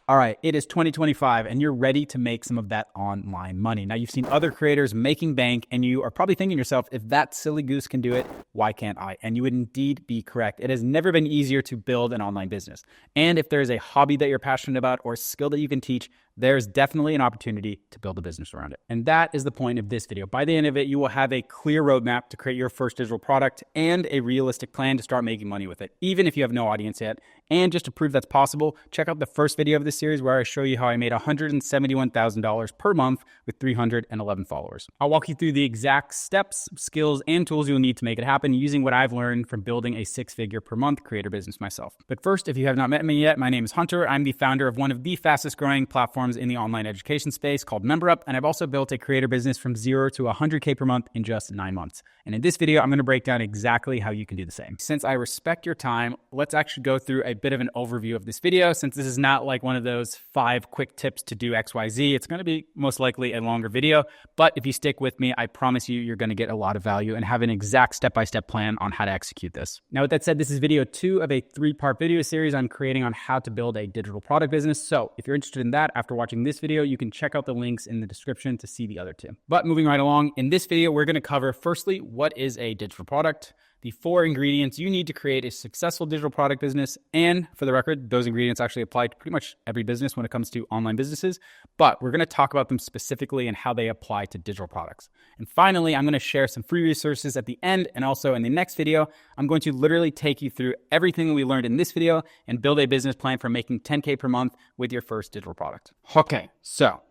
All right, it is 2025 and you're ready to make some of that online money. Now, you've seen other creators making bank and you are probably thinking to yourself, if that silly goose can do it, why can't I? And you would indeed be correct. It has never been easier to build an online business. And if there is a hobby that you're passionate about or a skill that you can teach, there's definitely an opportunity to build a business around it. And that is the point of this video. By the end of it, you will have a clear roadmap to create your first digital product and a realistic plan to start making money with it, even if you have no audience yet. And just to prove that's possible, check out the first video of this series where I show you how I made $171,000 per month with 311 followers. I'll walk you through the exact steps, skills, and tools you'll need to make it happen using what I've learned from building a six-figure per month creator business myself. But first, if you have not met me yet, my name is Hunter. I'm the founder of one of the fastest growing platforms in the online education space called MemberUp, and I've also built a creator business from 0 to 100K per month in just 9 months. And in this video, I'm going to break down exactly how you can do the same. Since I respect your time, let's actually go through a bit of an overview of this video. Since this is not like one of those 5 quick tips to do XYZ, it's going to be most likely a longer video. But if you stick with me, I promise you're going to get a lot of value and have an exact step-by-step plan on how to execute this. Now, with that said, this is video 2 of a 3-part video series I'm creating on how to build a digital product business. So if you're interested in that, after watching this video, you can check out the links in the description to see the other 2. But moving right along, in this video, we're going to cover firstly, what is a digital product? The 4 ingredients you need to create a successful digital product business. And for the record, those ingredients actually apply to pretty much every business when it comes to online businesses, but we're going to talk about them specifically and how they apply to digital products. And finally, I'm going to share some free resources at the end. And also in the next video, I'm going to literally take you through everything we learned in this video and build a business plan for making 10K per month with your first digital product. Okay, so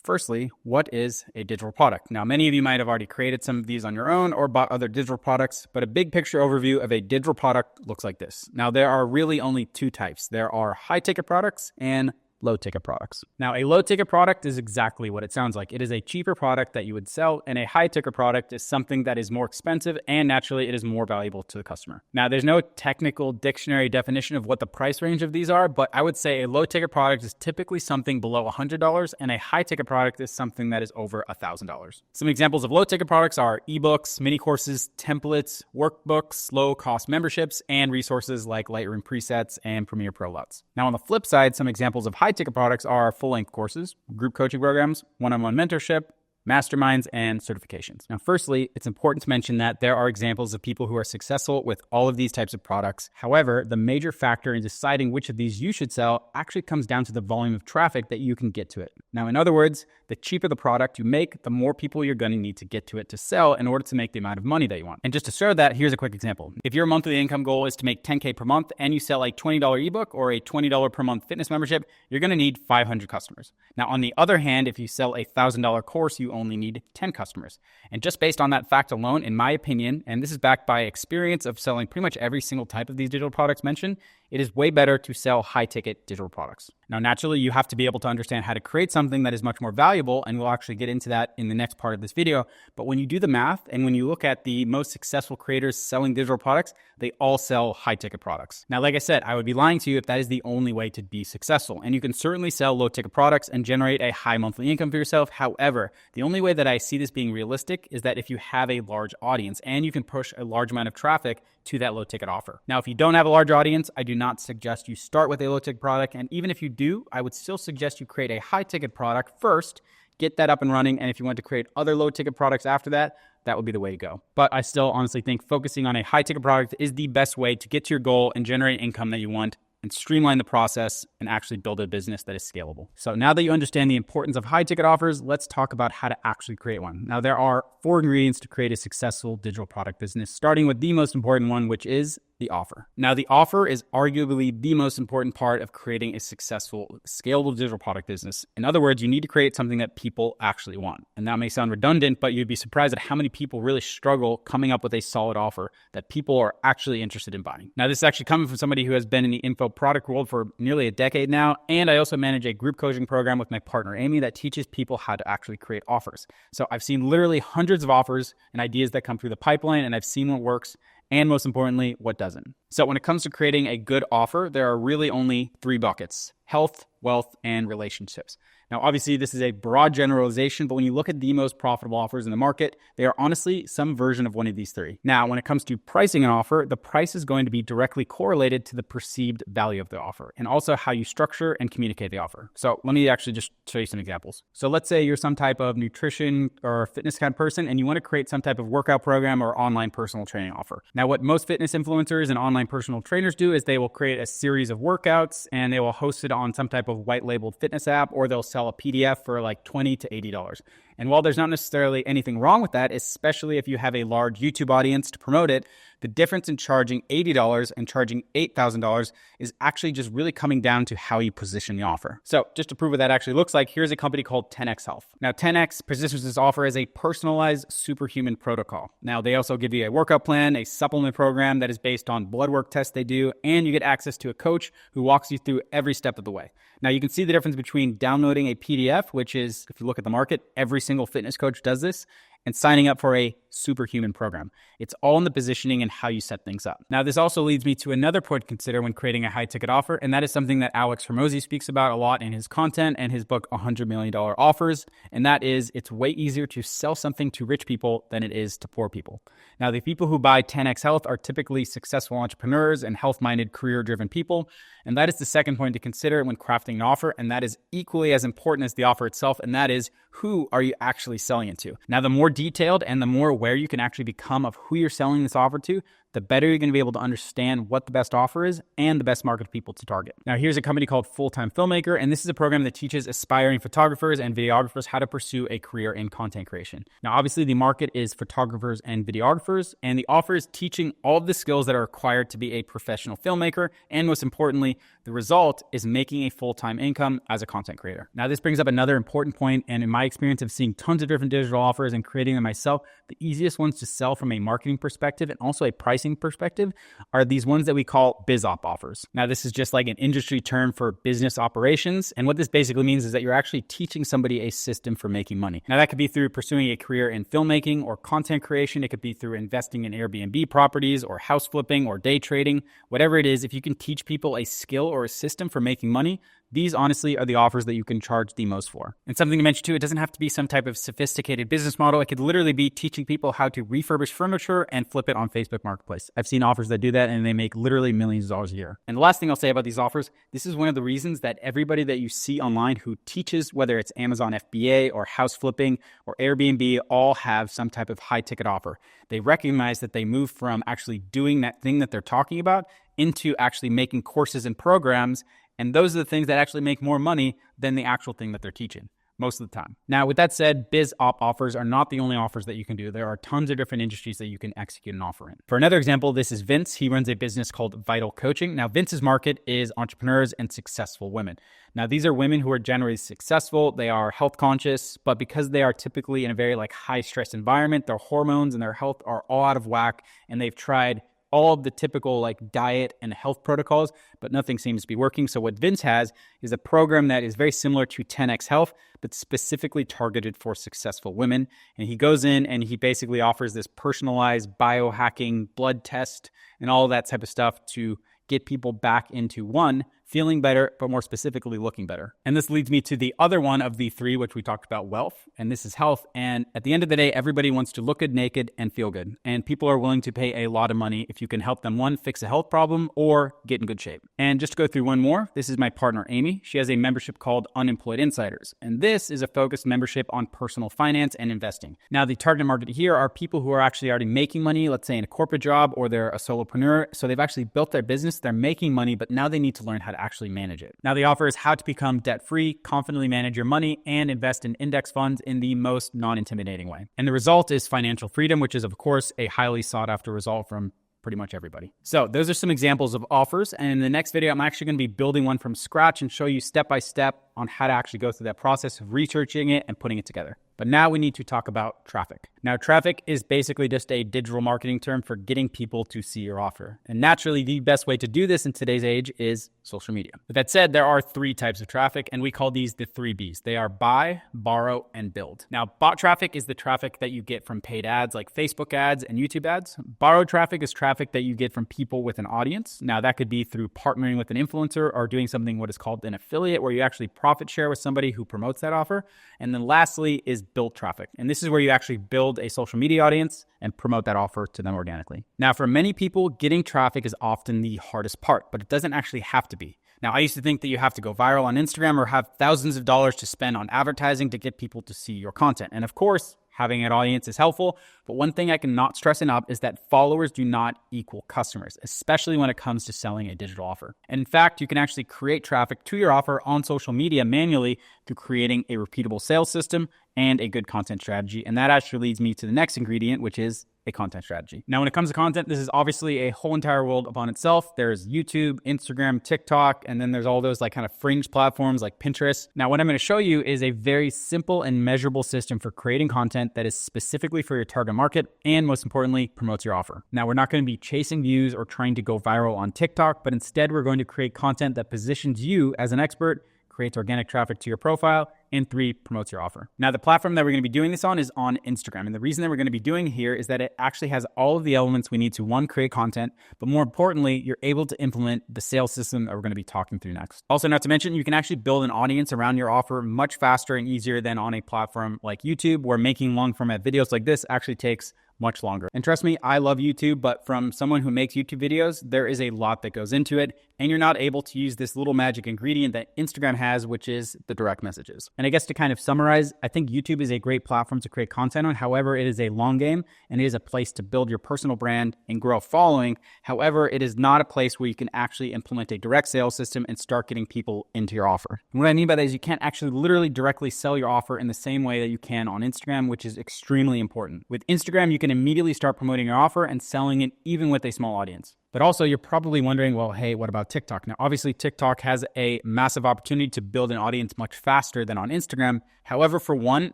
firstly, what is a digital product? Now, many of you might have already created some of these on your own or bought other digital products, but a big picture overview of a digital product looks like this. Now, there are really only 2 types. There are high-ticket products and low-ticket products. Now, a low-ticket product is exactly what it sounds like. It is a cheaper product that you would sell, and a high-ticket product is something that is more expensive, and naturally, it is more valuable to the customer. Now, there's no technical dictionary definition of what the price range of these are, but I would say a low-ticket product is typically something below $100, and a high-ticket product is something that is over $1,000. Some examples of low-ticket products are ebooks, mini courses, templates, workbooks, low-cost memberships, and resources like Lightroom presets and Premiere Pro LUTs. Now, on the flip side, some examples of high-ticket products are full-length courses, group coaching programs, one-on-one mentorship, masterminds, and certifications. Now, firstly, it's important to mention that there are examples of people who are successful with all of these types of products. However, the major factor in deciding which of these you should sell actually comes down to the volume of traffic that you can get to it. Now, in other words, the cheaper the product you make, the more people you're going to need to get to it to sell in order to make the amount of money that you want. And just to show that, here's a quick example. If your monthly income goal is to make 10K per month and you sell a $20 ebook or a $20 per month fitness membership, you're going to need 500 customers. Now, on the other hand, if you sell a $1,000 course, you only need 10 customers. And just based on that fact alone, in my opinion, and this is backed by experience of selling pretty much every single type of these digital products mentioned, it is way better to sell high-ticket digital products. Now, naturally, you have to be able to understand how to create something that is much more valuable, and we'll actually get into that in the next part of this video. But when you do the math, and when you look at the most successful creators selling digital products, they all sell high-ticket products. Now, like I said, I would be lying to you if that is the only way to be successful. And you can certainly sell low-ticket products and generate a high monthly income for yourself. However, the only way that I see this being realistic is that if you have a large audience and you can push a large amount of traffic to that low-ticket offer. Now, if you don't have a large audience, I do not suggest you start with a low-ticket product. And even if you do, I would still suggest you create a high-ticket product first, get that up and running. And if you want to create other low-ticket products after that, that would be the way to go. But I still honestly think focusing on a high-ticket product is the best way to get to your goal and generate income that you want and streamline the process and actually build a business that is scalable. So now that you understand the importance of high-ticket offers, let's talk about how to actually create one. Now, there are 4 ingredients to create a successful digital product business, starting with the most important one, which is the offer. Now, the offer is arguably the most important part of creating a successful, scalable digital product business. In other words, you need to create something that people actually want. And that may sound redundant, but you'd be surprised at how many people really struggle coming up with a solid offer that people are actually interested in buying. Now, this is actually coming from somebody who has been in the info product world for nearly a decade now. And I also manage a group coaching program with my partner, Amy, that teaches people how to actually create offers. So I've seen literally hundreds of offers and ideas that come through the pipeline, and I've seen what works and most importantly, what doesn't. So when it comes to creating a good offer, there are really only 3 buckets. health, wealth, and relationships. Now, obviously, this is a broad generalization, but when you look at the most profitable offers in the market, they are honestly some version of one of these three. Now, when it comes to pricing an offer, the price is going to be directly correlated to the perceived value of the offer and also how you structure and communicate the offer. So let me actually just show you some examples. So let's say you're some type of nutrition or fitness kind of person and you want to create some type of workout program or online personal training offer. Now, what most fitness influencers and online personal trainers do is they will create a series of workouts and they will host it on some type of white labeled fitness app, or they'll sell a PDF for like $20 to $80. And while there's not necessarily anything wrong with that, especially if you have a large YouTube audience to promote it, the difference in charging $80 and charging $8,000 is actually just really coming down to how you position the offer. So just to prove what that actually looks like, here's a company called 10X Health. Now 10X positions this offer as a personalized superhuman protocol. Now they also give you a workout plan, a supplement program that is based on blood work tests they do, and you get access to a coach who walks you through every step of the way. Now you can see the difference between downloading a PDF, which is, if you look at the market, every single fitness coach does this, and signing up for a superhuman program. It's all in the positioning and how you set things up. Now, this also leads me to another point to consider when creating a high ticket offer, and that is something that Alex Hormozi speaks about a lot in his content and his book, $100 Million Offers, and that is it's way easier to sell something to rich people than it is to poor people. Now, the people who buy 10X Health are typically successful entrepreneurs and health-minded, career-driven people, and that is the second point to consider when crafting an offer, and that is equally as important as the offer itself, and that is who are you actually selling it to? Now, the more detailed and the more aware you can actually become of who you're selling this offer to, the better you're going to be able to understand what the best offer is and the best market of people to target. Now, here's a company called Full-Time Filmmaker, and this is a program that teaches aspiring photographers and videographers how to pursue a career in content creation. Now, obviously, the market is photographers and videographers, and the offer is teaching all of the skills that are required to be a professional filmmaker, and most importantly, the result is making a full-time income as a content creator. Now, this brings up another important point, and in my experience of seeing tons of different digital offers and creating them myself, the easiest ones to sell from a marketing perspective and also a pricing perspective are these ones that we call BizOp offers. Now, this is just like an industry term for business operations. And what this basically means is that you're actually teaching somebody a system for making money. Now, that could be through pursuing a career in filmmaking or content creation. It could be through investing in Airbnb properties or house flipping or day trading. Whatever it is, if you can teach people a skill or a system for making money, these honestly are the offers that you can charge the most for. And something to mention too, it doesn't have to be some type of sophisticated business model. It could literally be teaching people how to refurbish furniture and flip it on Facebook Marketplace. I've seen offers that do that and they make literally millions of dollars a year. And the last thing I'll say about these offers, this is one of the reasons that everybody that you see online who teaches, whether it's Amazon FBA or house flipping or Airbnb, all have some type of high ticket offer. They recognize that they move from actually doing that thing that they're talking about into actually making courses and programs. And those are the things that actually make more money than the actual thing that they're teaching most of the time. Now, with that said, BizOp offers are not the only offers that you can do. There are tons of different industries that you can execute an offer in. For another example, this is Vince. He runs a business called Vital Coaching. Now, Vince's market is entrepreneurs and successful women. Now, these are women who are generally successful. They are health conscious, but because they are typically in a very high stress environment, their hormones and their health are all out of whack, and they've tried all of the typical diet and health protocols, but nothing seems to be working. So what Vince has is a program that is very similar to 10X Health, but specifically targeted for successful women. And he goes in and he basically offers this personalized biohacking blood test and all of that type of stuff to get people back into one, feeling better, but more specifically looking better. And this leads me to the other one of the three, which we talked about, wealth, and this is health. And at the end of the day, everybody wants to look good naked and feel good. And people are willing to pay a lot of money if you can help them, one, fix a health problem or get in good shape. And just to go through one more, this is my partner, Amy. She has a membership called Unemployed Insiders. And this is a focused membership on personal finance and investing. Now, the target market here are people who are actually already making money, let's say in a corporate job, or they're a solopreneur. So they've actually built their business, they're making money, but now they need to learn how to actually manage it. Now, the offer is how to become debt-free, confidently manage your money, and invest in index funds in the most non-intimidating way. And the result is financial freedom, which is, of course, a highly sought-after result from pretty much everybody. So those are some examples of offers. And in the next video, I'm actually going to be building one from scratch and show you step-by-step on how to actually go through that process of researching it and putting it together. But now we need to talk about traffic. Now, traffic is basically just a digital marketing term for getting people to see your offer. And naturally, the best way to do this in today's age is social media. With that said, there are 3 types of traffic, and we call these the 3 Bs. They are buy, borrow, and build. Now, bought traffic is the traffic that you get from paid ads like Facebook ads and YouTube ads. Borrowed traffic is traffic that you get from people with an audience. Now, that could be through partnering with an influencer or doing something what is called an affiliate, where you actually profit share with somebody who promotes that offer. And then lastly is built traffic. And this is where you actually build a social media audience and promote that offer to them organically. Now, for many people, getting traffic is often the hardest part, but it doesn't actually have to be. Now, I used to think that you have to go viral on Instagram or have thousands of dollars to spend on advertising to get people to see your content. And of course, having an audience is helpful, but one thing I cannot stress enough is that followers do not equal customers, especially when it comes to selling a digital offer. And in fact, you can actually create traffic to your offer on social media manually through creating a repeatable sales system and a good content strategy. And that actually leads me to the next ingredient, which is a content strategy. Now, when it comes to content, this is obviously a whole entire world upon itself. There's YouTube, Instagram, TikTok, and then there's all those like kind of fringe platforms like Pinterest. Now, what I'm going to show you is a very simple and measurable system for creating content that is specifically for your target market and, most importantly, promotes your offer. Now, we're not going to be chasing views or trying to go viral on TikTok, but instead we're going to create content that positions you as an expert, creates organic traffic to your profile, and 3, promotes your offer. Now, the platform that we're going to be doing this on is on Instagram. And the reason that we're going to be doing here is that it actually has all of the elements we need to, 1, create content, but more importantly, you're able to implement the sales system that we're going to be talking through next. Also, not to mention, you can actually build an audience around your offer much faster and easier than on a platform like YouTube, where making long format videos like this actually takes much longer. And trust me, I love YouTube, but from someone who makes YouTube videos, there is a lot that goes into it, and you're not able to use this little magic ingredient that Instagram has, which is the direct messages. And I guess to kind of summarize, I think YouTube is a great platform to create content on. However, it is a long game, and it is a place to build your personal brand and grow a following. However, it is not a place where you can actually implement a direct sales system and start getting people into your offer. And what I mean by that is you can't actually literally directly sell your offer in the same way that you can on Instagram, which is extremely important. With Instagram, you can immediately start promoting your offer and selling it even with a small audience. But also, you're probably wondering, well, hey, what about TikTok? Now, obviously, TikTok has a massive opportunity to build an audience much faster than on Instagram. However, for one,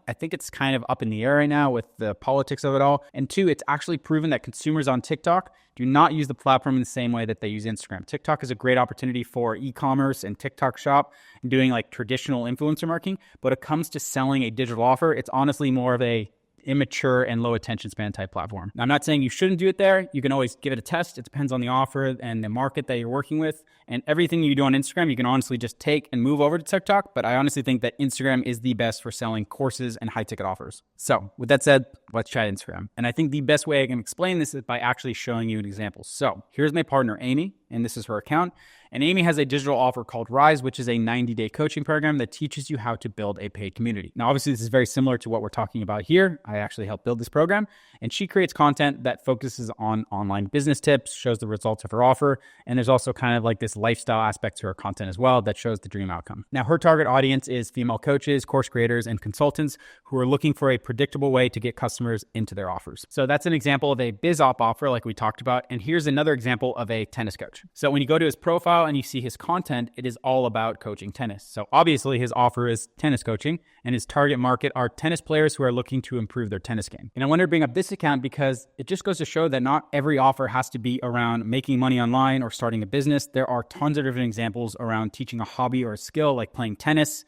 I think it's kind of up in the air right now with the politics of it all. And 2, it's actually proven that consumers on TikTok do not use the platform in the same way that they use Instagram. TikTok is a great opportunity for e-commerce and TikTok shop and doing like traditional influencer marketing. But when it comes to selling a digital offer, it's honestly more of a immature and low attention span type platform. Now, I'm not saying you shouldn't do it there. You can always give it a test. It depends on the offer and the market that you're working with. And everything you do on Instagram, you can honestly just take and move over to TikTok. But I honestly think that Instagram is the best for selling courses and high ticket offers. So with that said, let's try Instagram. And I think the best way I can explain this is by actually showing you an example. So here's my partner, Amy, and this is her account. And Amy has a digital offer called Rise, which is a 90-day coaching program that teaches you how to build a paid community. Now, obviously, this is very similar to what we're talking about here. I actually helped build this program, and she creates content that focuses on online business tips, shows the results of her offer, and there's also kind of like this lifestyle aspect to her content as well that shows the dream outcome. Now, her target audience is female coaches, course creators, and consultants who are looking for a predictable way to get customers into their offers. So that's an example of a BizOp offer like we talked about, and here's another example of a tennis coach. So when you go to his profile and you see his content, it is all about coaching tennis. So obviously his offer is tennis coaching, and his target market are tennis players who are looking to improve their tennis game. And I wanted to bring up this account because it just goes to show that not every offer has to be around making money online or starting a business. There are tons of different examples around teaching a hobby or a skill like playing tennis,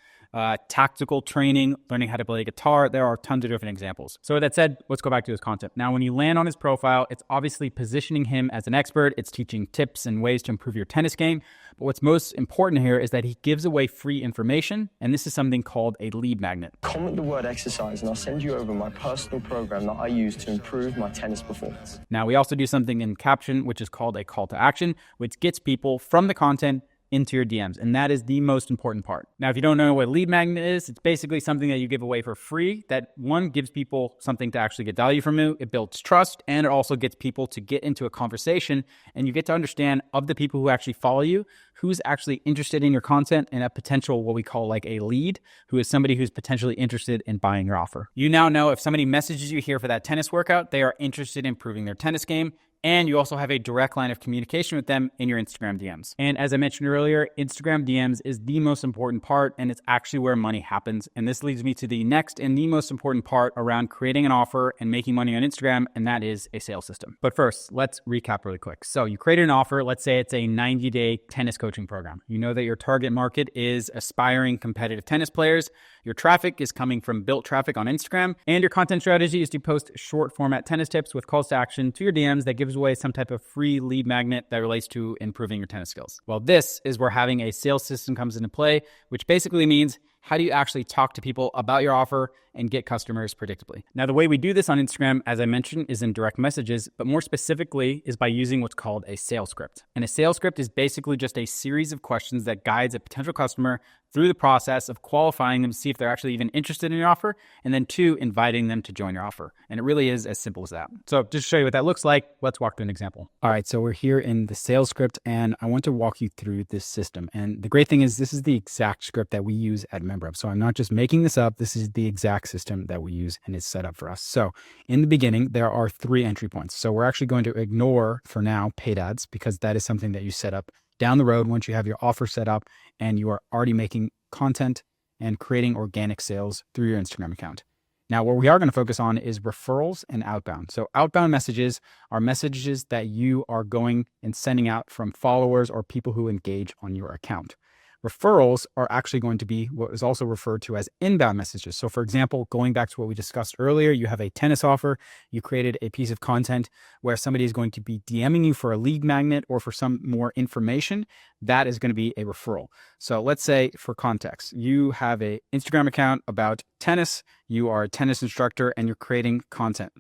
tactical training, learning how to play guitar. There are tons of different examples. So with that said, let's go back to his content. Now, when you land on his profile, it's obviously positioning him as an expert. It's teaching tips and ways to improve your tennis game. But what's most important here is that he gives away free information, and this is something called a lead magnet. Comment the word exercise and I'll send you over my personal program that I use to improve my tennis performance. Now, we also do something in caption, which is called a call to action, which gets people from the content into your DMs. And that is the most important part. Now, if you don't know what a lead magnet is, it's basically something that you give away for free that, one, gives people something to actually get value from you. It builds trust, and it also gets people to get into a conversation, and you get to understand of the people who actually follow you, who's actually interested in your content and a potential, what we call like a lead, who is somebody who's potentially interested in buying your offer. You now know if somebody messages you here for that tennis workout, they are interested in improving their tennis game. And you also have a direct line of communication with them in your Instagram DMs. And as I mentioned earlier, Instagram DMs is the most important part, and it's actually where money happens. And this leads me to the next and the most important part around creating an offer and making money on Instagram, and that is a sales system. But first, let's recap really quick. So you created an offer. Let's say it's a 90-day tennis coaching program. You know that your target market is aspiring competitive tennis players. Your traffic is coming from built traffic on Instagram, and your content strategy is to post short format tennis tips with calls to action to your DMs that gives away some type of free lead magnet that relates to improving your tennis skills. Well, this is where having a sales system comes into play, which basically means how do you actually talk to people about your offer and get customers predictably? Now, the way we do this on Instagram, as I mentioned, is in direct messages, but more specifically is by using what's called a sales script. And a sales script is basically just a series of questions that guides a potential customer through the process of qualifying them to see if they're actually even interested in your offer, and then 2, inviting them to join your offer. And it really is as simple as that. So just to show you what that looks like, let's walk through an example. All right, so we're here in the sales script, and I want to walk you through this system. And the great thing is this is the exact script that we use at MemberUp. So I'm not just making this up. This is the exact system that we use, and it's set up for us. So in the beginning, there are 3 entry points. So we're actually going to ignore, for now, paid ads, because that is something that you set up down the road once you have your offer set up and you are already making content and creating organic sales through your Instagram account. Now, what we are going to focus on is referrals and outbound. So outbound messages are messages that you are going and sending out from followers or people who engage on your account. Referrals are actually going to be what is also referred to as inbound messages. So for example, going back to what we discussed earlier, you have a tennis offer, you created a piece of content where somebody is going to be DMing you for a lead magnet or for some more information. That is going to be a referral. So let's say, for context, you have an Instagram account about tennis, you are a tennis instructor, and you're creating content.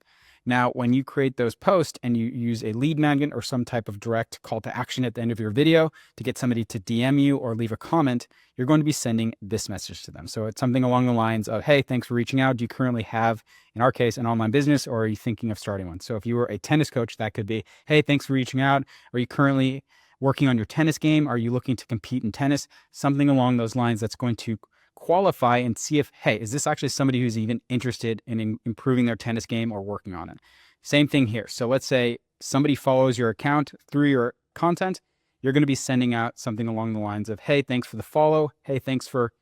Now, when you create those posts and you use a lead magnet or some type of direct call to action at the end of your video to get somebody to DM you or leave a comment, you're going to be sending this message to them. So it's something along the lines of, hey, thanks for reaching out. Do you currently have, in our case, an online business, or are you thinking of starting one? So if you were a tennis coach, that could be, hey, thanks for reaching out. Are you currently working on your tennis game? Are you looking to compete in tennis? Something along those lines that's going to qualify and see if, hey, is this actually somebody who's even interested in improving their tennis game or working on it? Same thing here. So let's say somebody follows your account through your content. You're going to be sending out something along the lines of, hey, thanks for the follow. Hey, thanks for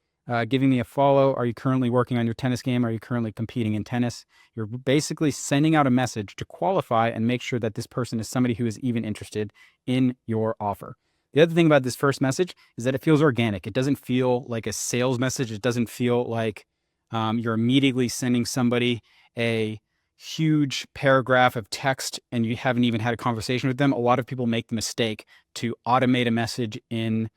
giving me a follow. Are you currently working on your tennis game? Are you currently competing in tennis? You're basically sending out a message to qualify and make sure that this person is somebody who is even interested in your offer. The other thing about this first message is that it feels organic. It doesn't feel like a sales message. It doesn't feel like you're immediately sending somebody a huge paragraph of text and you haven't even had a conversation with them. A lot of people make the mistake to automate a message in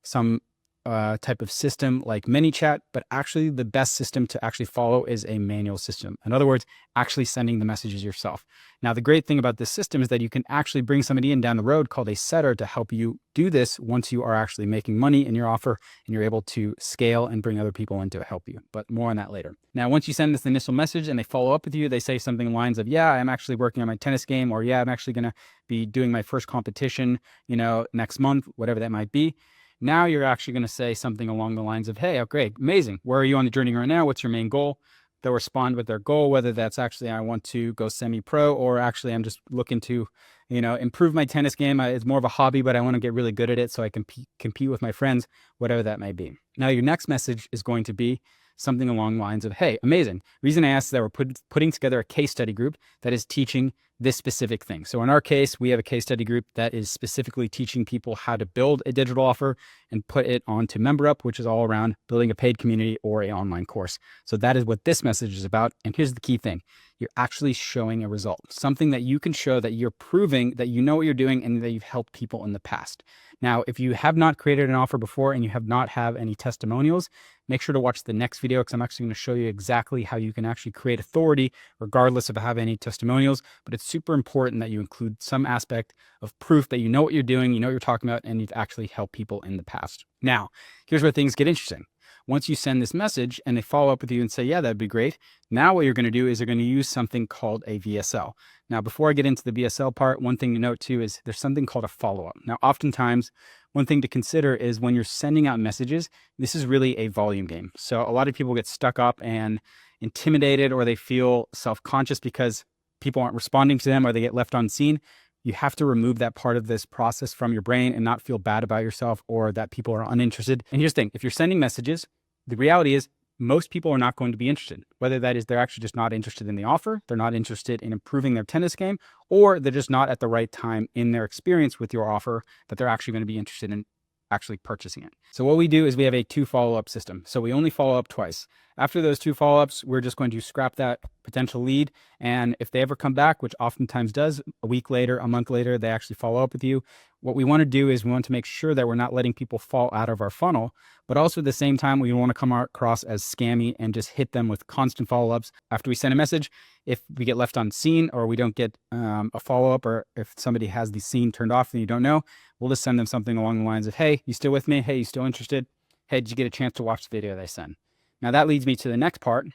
some type of system like ManyChat, but actually the best system to actually follow is a manual system. In other words, actually sending the messages yourself. Now, the great thing about this system is that you can actually bring somebody in down the road called a setter to help you do this once you are actually making money in your offer and you're able to scale and bring other people in to help you. But more on that later. Now, once you send this initial message and they follow up with you, they say something along the lines of, yeah, I'm actually working on my tennis game, or yeah, I'm actually going to be doing my first competition, next month, whatever that might be. Now you're actually going to say something along the lines of, hey, oh, great, amazing. Where are you on the journey right now? What's your main goal? They'll respond with their goal, whether that's actually I want to go semi-pro, or actually I'm just looking to, improve my tennis game. It's more of a hobby, but I want to get really good at it so I can compete with my friends, whatever that may be. Now your next message is going to be something along the lines of, hey, amazing. Reason I asked is that we're putting together a case study group that is teaching this specific thing. So in our case, we have a case study group that is specifically teaching people how to build a digital offer and put it onto MemberUp, which is all around building a paid community or an online course. So that is what this message is about. And here's the key thing. You're actually showing a result, something that you can show that you're proving that you know what you're doing and that you've helped people in the past. Now, if you have not created an offer before and you have not have any testimonials, make sure to watch the next video because I'm actually going to show you exactly how you can actually create authority regardless of having any testimonials. But it's super important that you include some aspect of proof that you know what you're doing, you know what you're talking about, and you've actually helped people in the past. Now, here's where things get interesting. Once you send this message and they follow up with you and say, yeah, that'd be great. Now what you're going to do is you're going to use something called a VSL. Now, before I get into the VSL part, one thing to note too is there's something called a follow-up. Now, oftentimes one thing to consider is when you're sending out messages, this is really a volume game. So a lot of people get stuck up and intimidated, or they feel self-conscious because people aren't responding to them, or they get left unseen. You have to remove that part of this process from your brain and not feel bad about yourself or that people are uninterested. And here's the thing, if you're sending messages, the reality is most people are not going to be interested, whether that is they're actually just not interested in the offer, they're not interested in improving their tennis game, or they're just not at the right time in their experience with your offer that they're actually going to be interested in actually purchasing it. So what we do is we have a 2 follow-up system. So we only follow up twice. After those 2 follow-ups, we're just going to scrap that potential lead. And if they ever come back, which oftentimes does, a week later, a month later, they actually follow up with you. What we want to do is we want to make sure that we're not letting people fall out of our funnel, but also at the same time, we want to come across as scammy and just hit them with constant follow-ups. After we send a message, if we get left unseen or we don't get a follow-up, or if somebody has the scene turned off and you don't know, we'll just send them something along the lines of, hey, you still with me? Hey, you still interested? Hey, did you get a chance to watch the video that I sent? Now that leads me to the next part,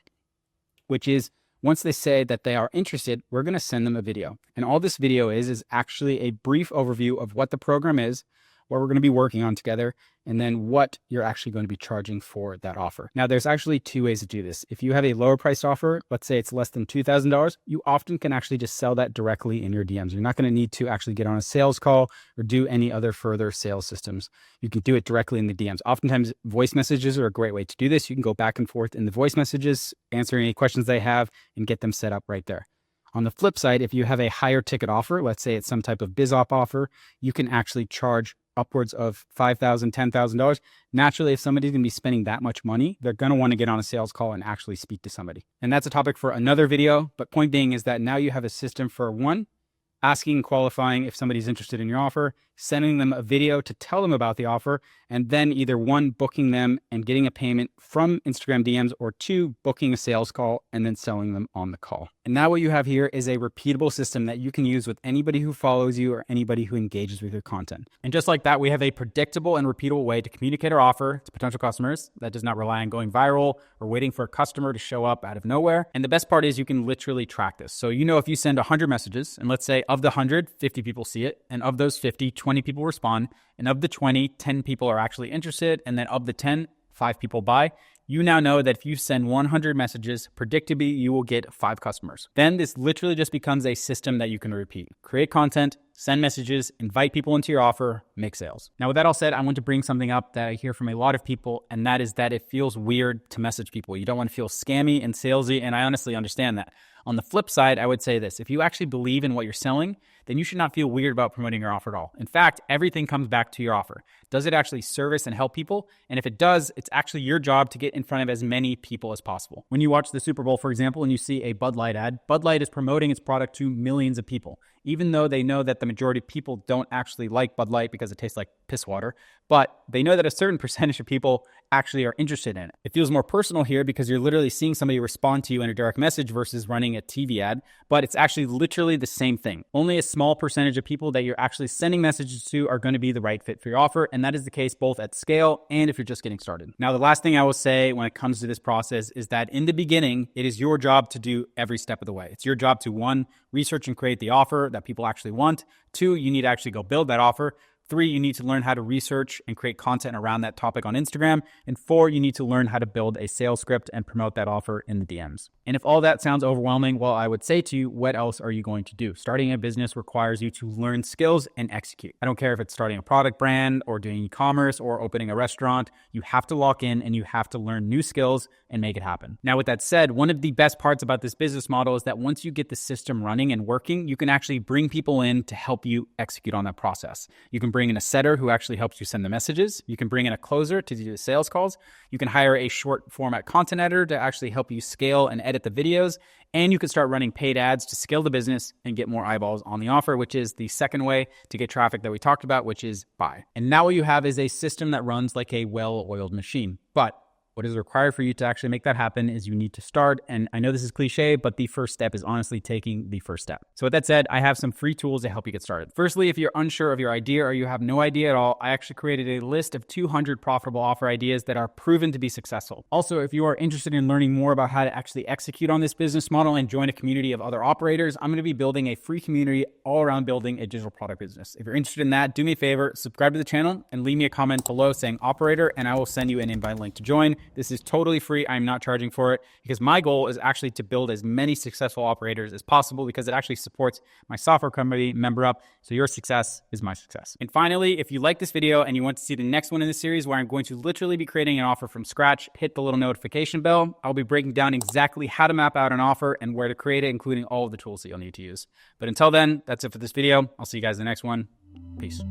which is once they say that they are interested, we're going to send them a video. And all this video is actually a brief overview of what the program is, what we're going to be working on together, and then what you're actually going to be charging for that offer. Now, there's actually 2 ways to do this. If you have a lower priced offer, let's say it's less than $2,000, you often can actually just sell that directly in your DMs. You're not going to need to actually get on a sales call or do any other further sales systems. You can do it directly in the DMs. Oftentimes, voice messages are a great way to do this. You can go back and forth in the voice messages, answer any questions they have, and get them set up right there. On the flip side, if you have a higher ticket offer, let's say it's some type of BizOp offer, you can actually charge upwards of $5,000, $10,000. Naturally, if somebody's going to be spending that much money, they're going to want to get on a sales call and actually speak to somebody. And that's a topic for another video. But point being is that now you have a system for, one, asking and qualifying if somebody's interested in your offer, sending them a video to tell them about the offer, and then either 1, booking them and getting a payment from Instagram DMs, or 2, booking a sales call and then selling them on the call. And now what you have here is a repeatable system that you can use with anybody who follows you or anybody who engages with your content. And just like that, we have a predictable and repeatable way to communicate our offer to potential customers that does not rely on going viral or waiting for a customer to show up out of nowhere. And the best part is you can literally track this. So if you send 100 messages, and let's say of the 100, 50 people see it, and of those 50, 20 people respond, and of the 20, 10 people are actually interested, and then of the 10, 5 people buy, you now know that if you send 100 messages, predictably, you will get 5 customers. Then this literally just becomes a system that you can repeat. Create content, send messages, invite people into your offer, make sales. Now, with that all said, I want to bring something up that I hear from a lot of people, and that is that it feels weird to message people. You don't want to feel scammy and salesy, and I honestly understand that. On the flip side, I would say this: if you actually believe in what you're selling, then you should not feel weird about promoting your offer at all. In fact, everything comes back to your offer. Does it actually service and help people? And if it does, it's actually your job to get in front of as many people as possible. When you watch the Super Bowl, for example, and you see a Bud Light ad, Bud Light is promoting its product to millions of people, even though they know that the majority of people don't actually like Bud Light because it tastes like piss water. But they know that a certain percentage of people actually are interested in it. It feels more personal here because you're literally seeing somebody respond to you in a direct message versus running a TV ad, but it's actually literally the same thing. Only a small percentage of people that you're actually sending messages to are going to be the right fit for your offer, and that is the case both at scale and if you're just getting started. Now, the last thing I will say when it comes to this process is that in the beginning, it is your job to do every step of the way. It's your job to, 1, research and create the offer that people actually want. 2, you need to actually go build that offer. 3, you need to learn how to research and create content around that topic on Instagram. And 4, you need to learn how to build a sales script and promote that offer in the DMs. And if all that sounds overwhelming, well, I would say to you, what else are you going to do? Starting a business requires you to learn skills and execute. I don't care if it's starting a product brand or doing e-commerce or opening a restaurant. You have to lock in and you have to learn new skills and make it happen. Now, with that said, one of the best parts about this business model is that once you get the system running and working, you can actually bring people in to help you execute on that process. You can bring in a setter who actually helps you send the messages. You can bring in a closer to do the sales calls. You can hire a short format content editor to actually help you scale and edit the videos. And you can start running paid ads to scale the business and get more eyeballs on the offer, which is the second way to get traffic that we talked about, which is buy. And now what you have is a system that runs like a well-oiled machine. But What is required for you to actually make that happen is you need to start. And I know this is cliche, but the first step is honestly taking the first step. So with that said, I have some free tools to help you get started. Firstly, if you're unsure of your idea or you have no idea at all, I actually created a list of 200 profitable offer ideas that are proven to be successful. Also, if you are interested in learning more about how to actually execute on this business model and join a community of other operators, I'm going to be building a free community all around building a digital product business. If you're interested in that, do me a favor, subscribe to the channel and leave me a comment below saying operator, and I will send you an invite link to join. This is totally free. I'm not charging for it because my goal is actually to build as many successful operators as possible because it actually supports my software company, MemberUp. So your success is my success. And finally, if you like this video and you want to see the next one in the series where I'm going to literally be creating an offer from scratch, hit the little notification bell. I'll be breaking down exactly how to map out an offer and where to create it, including all of the tools that you'll need to use. But until then, that's it for this video. I'll see you guys in the next one. Peace.